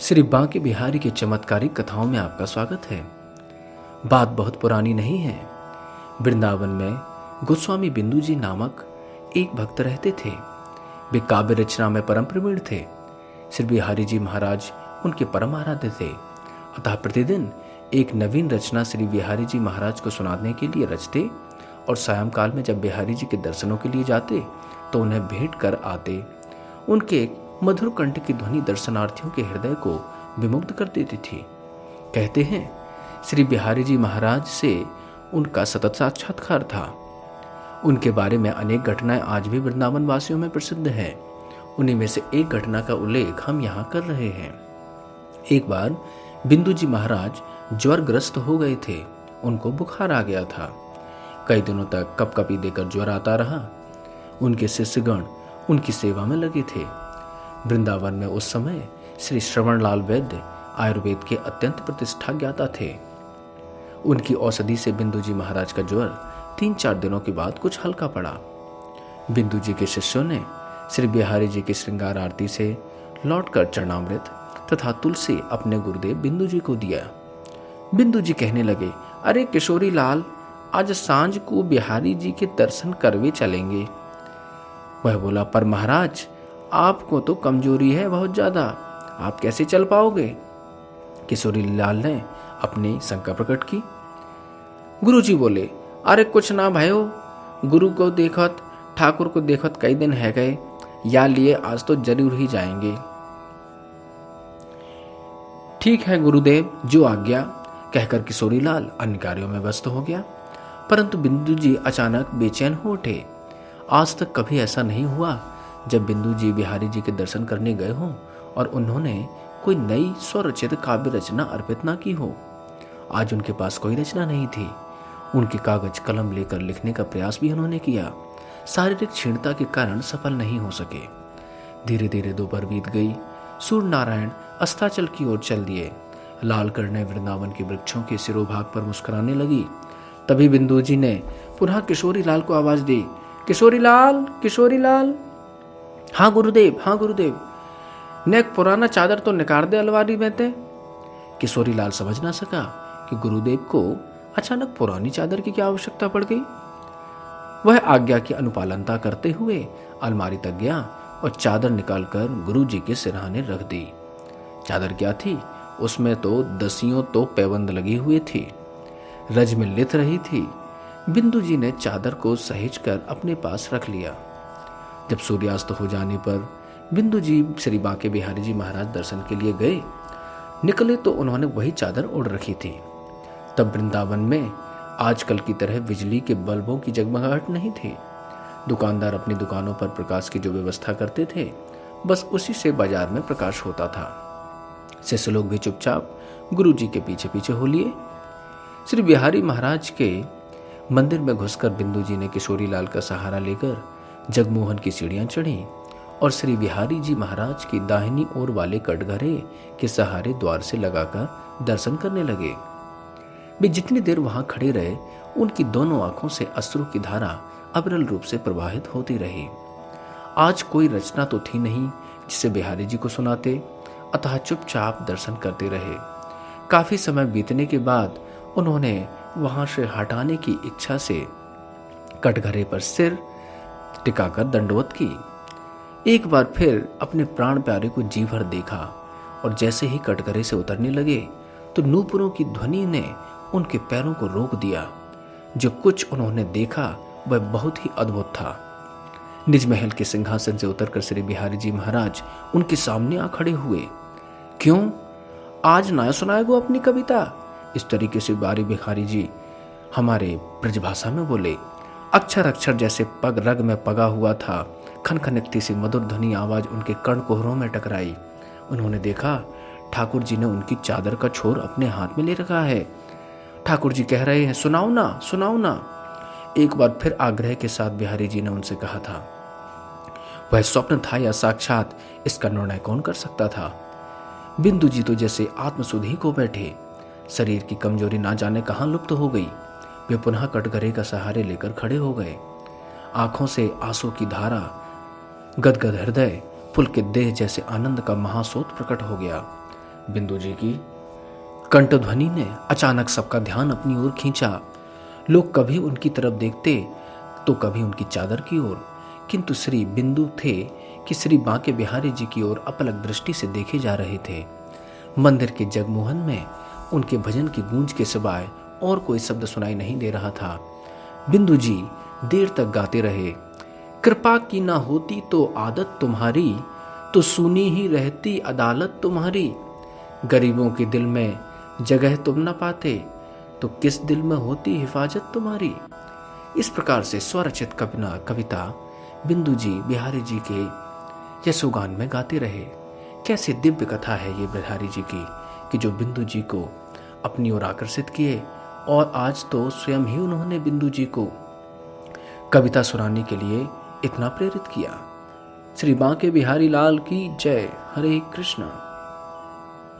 श्री बांके बिहारी के चमत्कारिक कथाओं में आपका स्वागत है। बात बहुत पुरानी नहीं है। वृंदावन में गोस्वामी बिंदु जी नामक एक भक्त रहते थे। वे काव्य रचना में परम प्रवीण थे। श्री बिहारी जी महाराज उनके परम आराध्य थे। अतः प्रतिदिन एक नवीन रचना श्री बिहारी जी महाराज को सुनाने के लिए रचते और सायंकाल में जब बिहारी जी के दर्शनों के लिए जाते तो उन्हें भेंट कर आते। उनके मधुर कंठ की ध्वनि दर्शनार्थियों के हृदय को विमुग्ध कर देती थी। कहते हैं श्री बिहारी जी महाराज से उनका सतत साक्षात्कार था। उनके बारे में अनेक घटनाएं आज भी वृंदावन वासियों में प्रसिद्ध हैं। उन्हीं में से एक घटना का उल्लेख हम यहाँ कर रहे हैं। एक बार बिंदु जी महाराज ज्वरग्रस्त हो गए थे। उनको बुखार आ गया था। कई दिनों तक कपकपी देकर ज्वर आता रहा। उनके शिष्यगण उनकी सेवा में लगे थे। वृंदावन में उस समय श्री श्रवणलाल वैद्य आयुर्वेद के अत्यंत प्रतिष्ठा ज्ञाता थे। उनकी औषधि से बिंदु जी महाराज का ज्वर 3-4 दिनों के बाद कुछ हल्का पड़ा। बिंदु जी के शिष्यों ने श्री बिहारी जी की श्रृंगार आरती से लौटकर चरणामृत तथा तुलसी अपने गुरुदेव बिंदु जी को दिया। बिंदु जी कहने लगे, अरे किशोरी लाल, आज सांझ को बिहारी जी के दर्शन करवे चलेंगे। वह बोला, पर महाराज आपको तो कमजोरी है बहुत ज्यादा, आप कैसे चल पाओगे। किशोरी लाल ने अपनी शंका प्रकट की। गुरुजी बोले, अरे कुछ ना भयो, गुरु को देखत ठाकुर को देखत कई दिन है गए, या लिए आज तो जरूर ही जाएंगे। ठीक है गुरुदेव, जो आज्ञा, कहकर किशोरी लाल अन्य कार्यों में व्यस्त हो गया। परंतु बिंदु जी अचानक बेचैन हो उठे। आज तक कभी ऐसा नहीं हुआ जब बिंदु जी बिहारी जी के दर्शन करने गए हों और उन्होंने कोई नई स्वरचित काव्य रचना अर्पित ना की हो। आज उनके पास कोई रचना नहीं थी। उनके कागज कलम लेकर लिखने का प्रयास भी उन्होंने किया। शारीरिक क्षीणता के कारण सफल नहीं हो सके। धीरे धीरे दोपहर बीत गई। सूर्य नारायण अस्ताचल की ओर चल दिए। लाल करने वृंदावन के वृक्षों के सिरोभाग पर मुस्कुराने लगी। तभी बिंदु जी ने पुनः किशोरी लाल को आवाज दी, किशोरी लाल, किशोरी लाल। हाँ गुरुदेव, हाँ गुरुदेव। ने एक पुराना चादर तो निकाल दे अलमारी में थे। किशोरी लाल समझ ना सका कि गुरुदेव को अचानक पुरानी चादर की क्या आवश्यकता पड़ गई। वह आज्ञा की अनुपालनता करते हुए अलमारी तक गया और चादर निकालकर गुरु जी के सिरहाने रख दी। चादर क्या थी, उसमें तो दसियों तो पैबंद लगी हुई थी। रज में लिथ रही थी। बिंदु जी ने चादर को सहेज कर अपने पास रख लिया। जब सूर्यास्त हो जाने पर बिंदु जी श्री बांके बिहारी जी महाराज दर्शन के लिए गए। निकले तो उन्होंने वही चादर ओढ़ रखी थी। तब वृंदावन में आजकल की तरह बिजली के बल्बों की जगमगाहट नहीं थी। दुकानदार अपनी दुकानों पर प्रकाश की जो व्यवस्था करते थे, बस उसी से बाजार में प्रकाश होता था। शिष्य लोग भी चुपचाप गुरु जी के पीछे पीछे हो लिए। श्री बिहारी महाराज के मंदिर में घुसकर बिंदु जी ने किशोरी लाल का सहारा लेकर जगमोहन की सीढ़ियां चढ़ी और श्री बिहारी जी महाराज की दाहिनी ओर वाले कटघरे के सहारे द्वार से लगाकर दर्शन करने लगे। वे जितनी देर वहां खड़े रहे, उनकी दोनों आंखों से अश्रु की धारा अविरल रूप से प्रवाहित होती रही। आज कोई रचना तो थी नहीं जिसे बिहारी जी को सुनाते, अतः चुपचाप दर्शन करते रहे। काफी समय बीतने के बाद उन्होंने वहां से हटाने की इच्छा से कटघरे पर सिर टिकाकर दंडवत की। एक बार फिर अपने प्राण प्यारे को जी भर देखा और जैसे ही कटघरे से उतरने लगे तो नूपुरों की ध्वनि ने उनके पैरों को रोक दिया। जो कुछ उन्होंने देखा वह बहुत ही अद्भुत था। निज महल के सिंहासन से उतरकर श्री बिहारी जी महाराज उनके सामने आ खड़े हुए। क्यों, आज ना सुनाएगो अपनी कविता? इस तरीके से बिहारी जी हमारे ब्रजभाषा में बोले। अक्षर अक्षर जैसे पग रग में पगा हुआ था। खनखनकती सी मधुर ध्वनि आवाज उनके कर्णकुहरों में टकराई। उन्होंने देखा ठाकुर जी ने उनकी चादर का छोर अपने हाथ में ले रखा है। ठाकुर जी कह रहे हैं, सुनाओ ना, सुनाओ ना। एक बार फिर आग्रह के साथ बिहारी जी ने उनसे कहा था। वह स्वप्न था या साक्षात, इसका निर्णय कौन कर सकता था। बिंदु जी तो जैसे आत्मसुधि को बैठे। शरीर की कमजोरी ना जाने कहां लुप्त हो गई। वे पुनः कटघरे का सहारे लेकर खड़े हो गए। आंखों से आंसू की धारा, गदगद हृदय, पुलकित देह जैसे आनंद का महासोत प्रकट हो गया। बिंदु जी की कंठध्वनि ने अचानक सबका ध्यान अपनी ओर खींचा। लोग कभी उनकी तरफ देखते तो कभी उनकी चादर की ओर, किंतु श्री बिंदु थे कि श्री बांके बिहारी जी की ओर अपलक दृष्टि से देखे जा रहे थे। मंदिर के जगमोहन में उनके भजन की गूंज के सिवाय और कोई शब्द सुनाई नहीं दे रहा था। बिंदु जी देर तक गाते रहे। कृपा की ना होती तो आदत तुम्हारी, तो सुनी ही रहती अदालत तुम्हारी। गरीबों के दिल में जगह तुम न पाते, तो किस दिल में होती हिफाजत तुम्हारी। इस प्रकार से स्वरचित कविता बिंदु जी बिहारी जी के यशोगान में गाते रहे। कैसे दिव्य कथा है ये बिहारी जी की, कि जो बिंदु जी को अपनी ओर आकर्षित किए, और आज तो स्वयं ही उन्होंने बिंदु जी को कविता सुनाने के लिए इतना प्रेरित किया। श्री बांके बिहारी लाल की जय। हरे कृष्णा।